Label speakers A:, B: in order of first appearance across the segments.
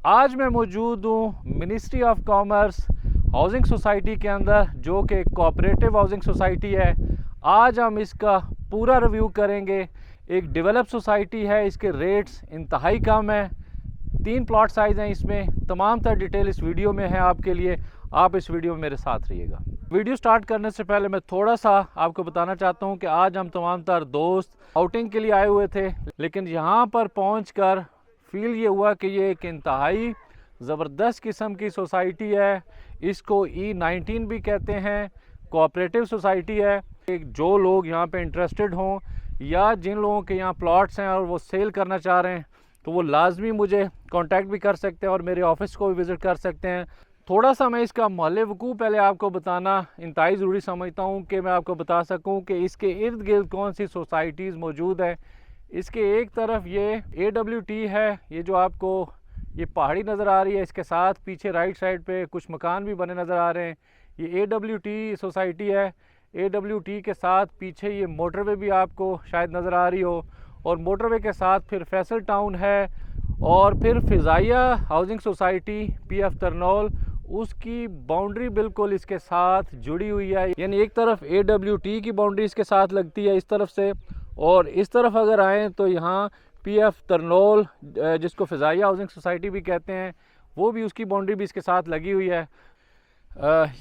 A: आज मैं मौजूद हूँ ministry of commerce housing society के अंदर, जो कि कोऑपरेटिव हाउसिंग सोसाइटी है। आज हम इसका पूरा रिव्यू करेंगे। एक डेवलप सोसाइटी है, इसके रेट्स इंतहाई कम है। 3 प्लॉट साइज़ हैं इसमें। तमाम तर डिटेल इस वीडियो में है आपके लिए। आप इस वीडियो में मेरे साथ रहिएगा। वीडियो स्टार्ट करने से पहले मैं थोड़ा सा आपको बताना चाहता हूँ कि आज हम तमाम तर दोस्त आउटिंग के लिए आए हुए थे, लेकिन यहाँ पर पहुँच फील ये हुआ कि ये एक इंतहाई ज़बरदस्त किस्म की सोसाइटी है। इसको E19 भी कहते हैं, कोऑपरेटिव सोसाइटी है। जो लोग यहाँ पे इंटरेस्टेड हों या जिन लोगों के यहाँ प्लॉट्स हैं और वो सेल करना चाह रहे हैं, तो वो लाजमी मुझे कांटेक्ट भी कर सकते हैं और मेरे ऑफिस को भी विज़िट कर सकते हैं। थोड़ा सा मैं इसका महल वकूफ़ पहले आपको बताना इंतहाई ज़रूरी समझता हूँ कि मैं आपको बता सकूँ कि इसके इर्द गिर्द कौन सी सोसाइटीज़ मौजूद है। इसके एक तरफ ये AWT है, ये जो आपको ये पहाड़ी नज़र आ रही है, इसके साथ पीछे राइट साइड पे कुछ मकान भी बने नज़र आ रहे हैं। ये AWT सोसाइटी है। AWT के साथ पीछे ये मोटरवे भी आपको शायद नज़र आ रही हो, और मोटरवे के साथ फिर फैसल टाउन है, और फिर फ़िज़ाइया हाउसिंग सोसाइटी PF तरनौल, उसकी बाउंड्री बिल्कुल इसके साथ जुड़ी हुई है। यानी एक तरफ AWT की बाउंड्री इसके साथ लगती है इस तरफ से, और इस तरफ अगर आएँ तो यहाँ PF तरनौल, जिसको फ़िज़ाइया हाउसिंग सोसाइटी भी कहते हैं, वो भी उसकी बाउंड्री भी इसके साथ लगी हुई है।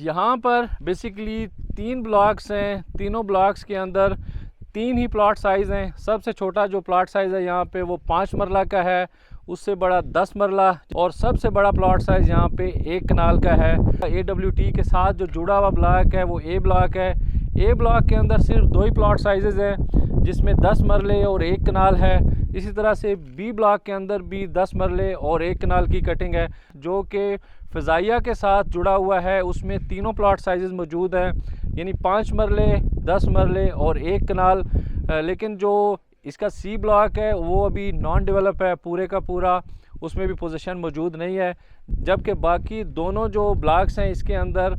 A: यहाँ पर बेसिकली 3 ब्लॉक्स हैं। तीनों ब्लॉक्स के अंदर 3 ही प्लॉट साइज़ हैं। सबसे छोटा जो प्लॉट साइज़ है यहाँ पे वो 5 मरला का है, उससे बड़ा 10 मरला, और सबसे बड़ा प्लॉट साइज़ यहाँ पे 1 कनाल का है। AWT के साथ जो जुड़ा हुआ ब्लॉक है वो A ब्लॉक है। A ब्लॉक के अंदर सिर्फ 2 ही प्लॉट साइज़ हैं, जिसमें 10 मरले और 1 कनाल है। इसी तरह से B ब्लॉक के अंदर भी 10 मरले और 1 कनाल की कटिंग है, जो कि फ़िज़ाइया के साथ जुड़ा हुआ है। उसमें तीनों प्लॉट साइज़ मौजूद हैं, यानी 5 मरले, 10 मरले और 1 कनाल। लेकिन जो इसका C ब्लॉक है वो अभी नॉन डेवलप है पूरे का पूरा, उसमें भी पोजीशन मौजूद नहीं है। जबकि बाकी दोनों जो ब्लॉक्स हैं इसके अंदर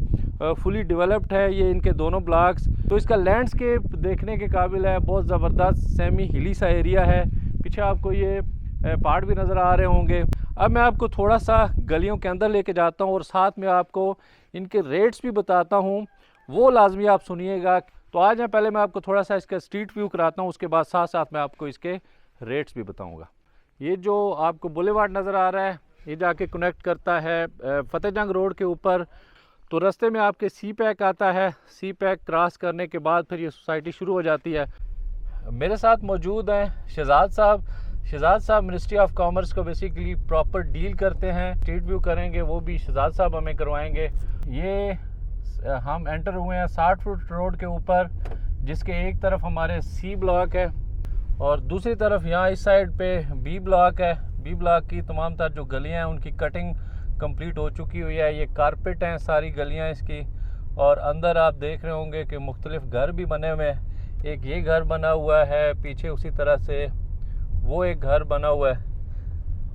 A: फुली डेवलप्ड है ये इनके दोनों ब्लॉक्स। तो इसका लैंडस्केप देखने के काबिल है, बहुत ज़बरदस्त सेमी हिली सा एरिया है। पीछे आपको ये पहाड़ भी नज़र आ रहे होंगे। अब मैं आपको थोड़ा सा गलियों के अंदर लेके जाता हूँ और साथ में आपको इनके रेट्स भी बताता हूँ, वो लाजमी आप सुनिएगा। तो आज पहले मैं आपको थोड़ा सा इसका स्ट्रीट व्यू कराता हूँ, उसके बाद साथ साथ मैं आपको इसके रेट्स भी बताऊँगा। ये जो आपको बुलेवार्ड नज़र आ रहा है, ये जाके कनेक्ट करता है फतेहजंग रोड के ऊपर। तो रास्ते में आपके सी पैक आता है। सी पैक क्रॉस करने के बाद फिर ये सोसाइटी शुरू हो जाती है। मेरे साथ मौजूद हैं शहजाद साहब। शहजाद साहब मिनिस्ट्री ऑफ कॉमर्स को बेसिकली प्रॉपर डील करते हैं। स्ट्रीट व्यू करेंगे वो भी शहजाद साहब हमें करवाएंगे। ये हम एंटर हुए हैं 60 फुट रोड के ऊपर, जिसके एक तरफ हमारे C ब्लॉक है और दूसरी तरफ यहाँ इस साइड पे B ब्लॉक है। B ब्लॉक की तमाम तर जो गलियाँ हैं उनकी कटिंग कंप्लीट हो चुकी हुई है। ये कारपेट हैं सारी गलियाँ इसकी, और अंदर आप देख रहे होंगे कि मुख्तलिफ घर भी बने हुए हैं। एक ये घर बना हुआ है, पीछे उसी तरह से वो एक घर बना हुआ है,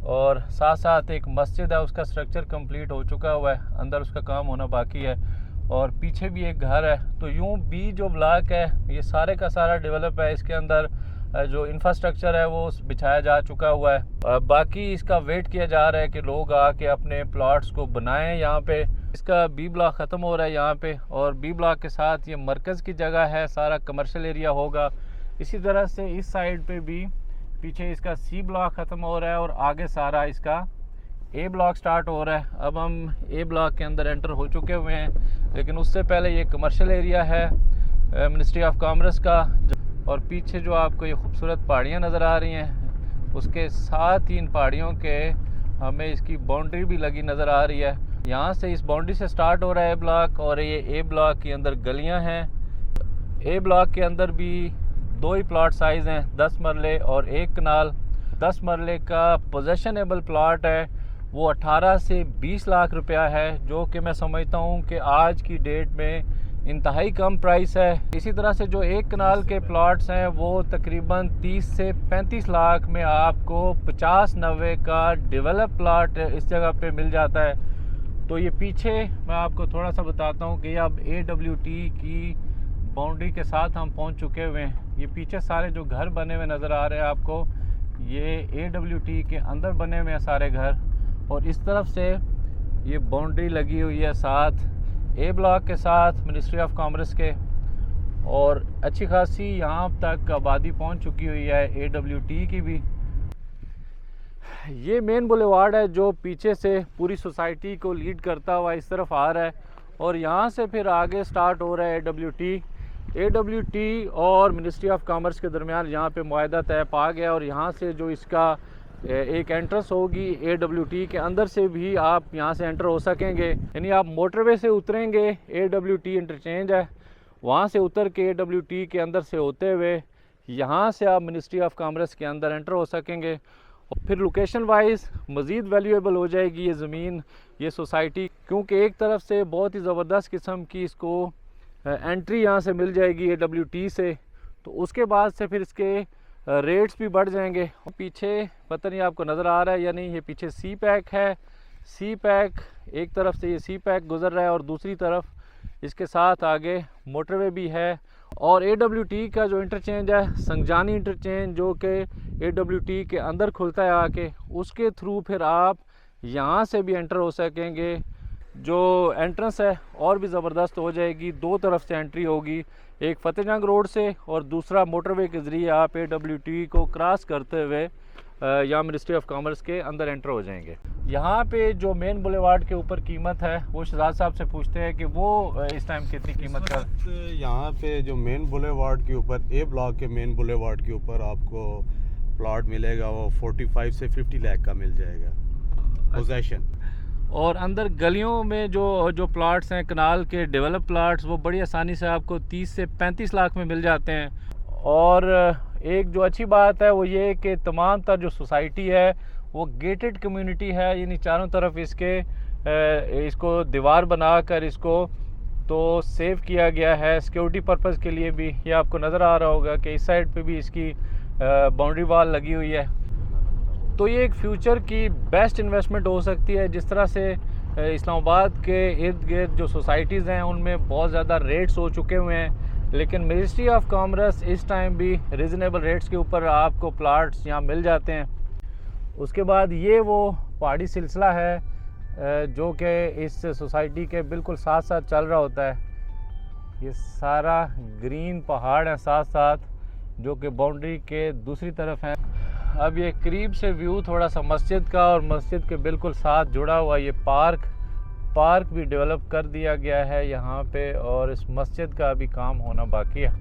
A: और साथ साथ एक मस्जिद है, उसका स्ट्रक्चर कंप्लीट हो चुका हुआ है, अंदर उसका काम होना बाकी है, और पीछे भी एक घर है। तो यूँ B जो ब्लॉक है ये सारे का सारा डेवलप है। इसके अंदर जो इंफ्रास्ट्रक्चर है वो बिछाया जा चुका हुआ है। बाकी इसका वेट किया जा रहा है कि लोग आके अपने प्लॉट्स को बनाएं। यहाँ पे इसका B ब्लॉक ख़त्म हो रहा है यहाँ पे, और B ब्लॉक के साथ ये मरकज़ की जगह है, सारा कमर्शियल एरिया होगा। इसी तरह से इस साइड पे भी पीछे इसका C ब्लॉक ख़त्म हो रहा है और आगे सारा इसका A ब्लॉक स्टार्ट हो रहा है। अब हम A ब्लॉक के अंदर एंटर हो चुके हुए हैं, लेकिन उससे पहले ये कमर्शियल एरिया है मिनिस्ट्री ऑफ कॉमर्स का। और पीछे जो आपको ये खूबसूरत पहाड़ियाँ नज़र आ रही हैं, उसके साथ ही इन पहाड़ियों के हमें इसकी बाउंड्री भी लगी नज़र आ रही है। यहाँ से इस बाउंड्री से स्टार्ट हो रहा है A ब्लॉक, और ये A ब्लॉक के अंदर गलियाँ हैं। A ब्लॉक के अंदर भी 2 ही प्लॉट साइज़ हैं, 10 मरले और 1 कनाल। 10 मरले का पोजेशनेबल प्लॉट है वो 18 से 20 लाख रुपया है, जो कि मैं समझता हूँ कि आज की डेट में इंतहाई कम प्राइस है। इसी तरह से जो 1 कनाल के प्लॉट्स हैं वो तकरीबन 30 से 35 लाख में आपको 50-90 का डेवलप प्लॉट इस जगह पे मिल जाता है। तो ये पीछे मैं आपको थोड़ा सा बताता हूँ कि अब AWT की बाउंड्री के साथ हम पहुँच चुके हुए हैं। ये पीछे सारे जो घर बने हुए नज़र आ रहे हैं आपको, ये AWT के अंदर बने हुए हैं सारे घर, और इस तरफ से ये बाउंड्री लगी हुई है साथ ए ब्लॉक के साथ मिनिस्ट्री ऑफ कॉमर्स के, और अच्छी खासी यहाँ तक आबादी पहुँच चुकी हुई है AWT की भी। ये मेन बुलेवार्ड है जो पीछे से पूरी सोसाइटी को लीड करता हुआ इस तरफ आ रहा है, और यहाँ से फिर आगे स्टार्ट हो रहा है AWT और मिनिस्ट्री ऑफ कॉमर्स के दरमियान यहाँ पे मुआहदा तय पा गया, और यहाँ से जो इसका एक एंट्रेंस होगी AWT के अंदर से भी आप यहाँ से एंटर हो सकेंगे। यानी आप मोटरवे से उतरेंगे, AWT इंटरचेंज है, वहाँ से उतर के AWT के अंदर से होते हुए यहाँ से आप मिनिस्ट्री ऑफ कॉमर्स के अंदर एंटर हो सकेंगे। और फिर लोकेशन वाइज मज़ीद वैल्यूएबल हो जाएगी ये ज़मीन, ये सोसाइटी, क्योंकि एक तरफ से बहुत ही ज़बरदस्त किस्म की इसको एंट्री यहाँ से मिल जाएगी AWT से, तो उसके बाद से फिर इसके रेट्स भी बढ़ जाएंगे। पीछे पता नहीं आपको नज़र आ रहा है या नहीं, ये पीछे सी पैक है। सी पैक एक तरफ से ये सी पैक गुज़र रहा है और दूसरी तरफ इसके साथ आगे मोटरवे भी है। और AWT का जो इंटरचेंज है संगजानी इंटरचेंज, जो कि AWT के अंदर खुलता है आके, उसके थ्रू फिर आप यहाँ से भी एंटर हो सकेंगे। जो एंट्रेंस है और भी ज़बरदस्त हो जाएगी, दो तरफ से एंट्री होगी, एक फतेहजंग रोड से और दूसरा मोटरवे के ज़रिए आप AWT को क्रॉस करते हुए यहाँ मिनिस्ट्री ऑफ कॉमर्स के अंदर एंटर हो जाएंगे। यहाँ पे जो मेन बुलेवार्ड के ऊपर कीमत है वो शहजाद साहब से पूछते हैं कि वो इस टाइम कितनी कीमत का।
B: यहाँ पे जो मेन बुलेवार्ड के ऊपर ए ब्लॉक के मेन बुलेवार्ड के ऊपर आपको प्लॉट मिलेगा वो 45 से 50 लाख का मिल जाएगा पोजेशन।
A: और अंदर गलियों में जो प्लाट्स हैं कनाल के डेवलप प्लाट्स, वो बड़ी आसानी से आपको 30 से 35 लाख में मिल जाते हैं। और एक जो अच्छी बात है वो ये कि तमाम तर जो सोसाइटी है वो गेटेड कम्युनिटी है, यानी चारों तरफ इसको दीवार बनाकर इसको तो सेव किया गया है सिक्योरिटी पर्पज़ के लिए भी। ये आपको नज़र आ रहा होगा कि इस साइड पे भी इसकी बाउंड्री वॉल लगी हुई है। तो ये एक फ्यूचर की बेस्ट इन्वेस्टमेंट हो सकती है। जिस तरह से इस्लामाबाद के इर्द गिर्द जो सोसाइटीज़ हैं उनमें बहुत ज़्यादा रेट्स हो चुके हुए हैं, लेकिन मिनिस्ट्री ऑफ कॉमर्स इस टाइम भी रीज़नेबल रेट्स के ऊपर आपको प्लाट्स यहाँ मिल जाते हैं। उसके बाद ये वो पहाड़ी सिलसिला है जो कि इस सोसाइटी के बिल्कुल साथ साथ चल रहा होता है। ये सारा ग्रीन पहाड़ है साथ साथ, जो कि बाउंड्री के दूसरी तरफ है। अब ये करीब से व्यू थोड़ा सा मस्जिद का, और मस्जिद के बिल्कुल साथ जुड़ा हुआ ये पार्क भी डेवलप कर दिया गया है यहाँ पे, और इस मस्जिद का अभी काम होना बाकी है।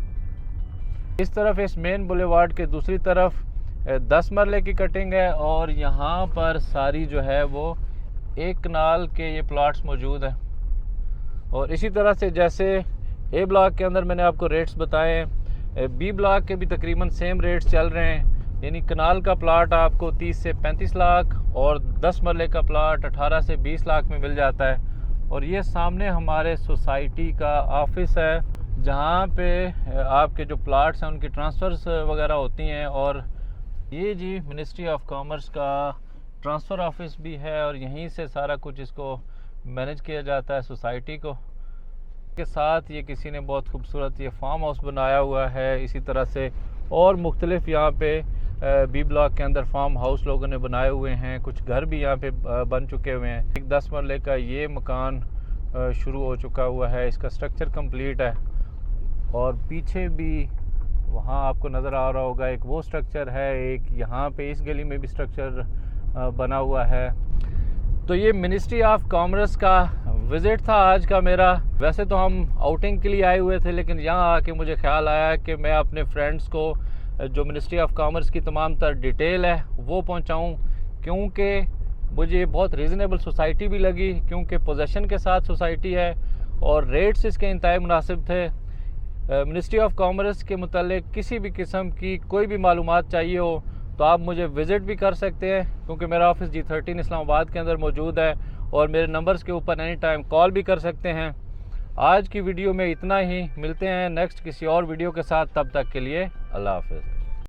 A: इस तरफ इस मेन बुलेवार्ड के दूसरी तरफ 10 मरले की कटिंग है, और यहाँ पर सारी जो है वो एक कनाल के ये प्लॉट्स मौजूद हैं। और इसी तरह से जैसे ए ब्लॉक के अंदर मैंने आपको रेट्स बताए हैं, बी ब्लॉक के भी तकरीबन सेम रेट्स चल रहे हैं। यानी कनाल का प्लाट आपको 30 से 35 लाख और 10 मरले का प्लाट 18 से 20 लाख में मिल जाता है। और ये सामने हमारे सोसाइटी का ऑफिस है, जहाँ पे आपके जो प्लाट्स हैं उनकी ट्रांसफ़र्स वगैरह होती हैं। और ये जी मिनिस्ट्री ऑफ कॉमर्स का ट्रांसफ़र ऑफिस भी है, और यहीं से सारा कुछ इसको मैनेज किया जाता है सोसाइटी को। के साथ ये किसी ने बहुत खूबसूरत ये फार्म हाउस बनाया हुआ है। इसी तरह से और मुख्तलिफ यहाँ पे बी ब्लॉक के अंदर फार्म हाउस लोगों ने बनाए हुए हैं, कुछ घर भी यहाँ पे बन चुके हुए हैं। एक 10 मरले का ये मकान शुरू हो चुका हुआ है, इसका स्ट्रक्चर कंप्लीट है। और पीछे भी वहाँ आपको नज़र आ रहा होगा एक वो स्ट्रक्चर है, एक यहाँ पे इस गली में भी स्ट्रक्चर बना हुआ है। तो ये मिनिस्ट्री ऑफ कॉमर्स का विज़िट था आज का मेरा। वैसे तो हम आउटिंग के लिए आए हुए थे, लेकिन यहाँ आके मुझे ख्याल आया कि मैं अपने फ्रेंड्स को जो मिनिस्ट्री ऑफ कॉमर्स की तमाम तर डिटेल है वो पहुँचाऊँ, क्योंकि मुझे बहुत रीज़नेबल सोसाइटी भी लगी, क्योंकि पोजेसन के साथ सोसाइटी है और रेट्स इसके इंतहाई मुनासिब थे। मिनिस्ट्री ऑफ कॉमर्स के मुतालिक किसी भी किस्म की कोई भी मालूमात चाहिए हो तो आप मुझे विज़िट भी कर सकते हैं, क्योंकि मेरा ऑफिस G13 इस्लामाबाद के अंदर मौजूद है, और मेरे नंबर्स के ऊपर एनी टाइम कॉल भी कर सकते हैं। आज की वीडियो में इतना ही, मिलते हैं नेक्स्ट किसी और वीडियो के साथ, तब तक के लिए अल्लाह हाफ़िज़।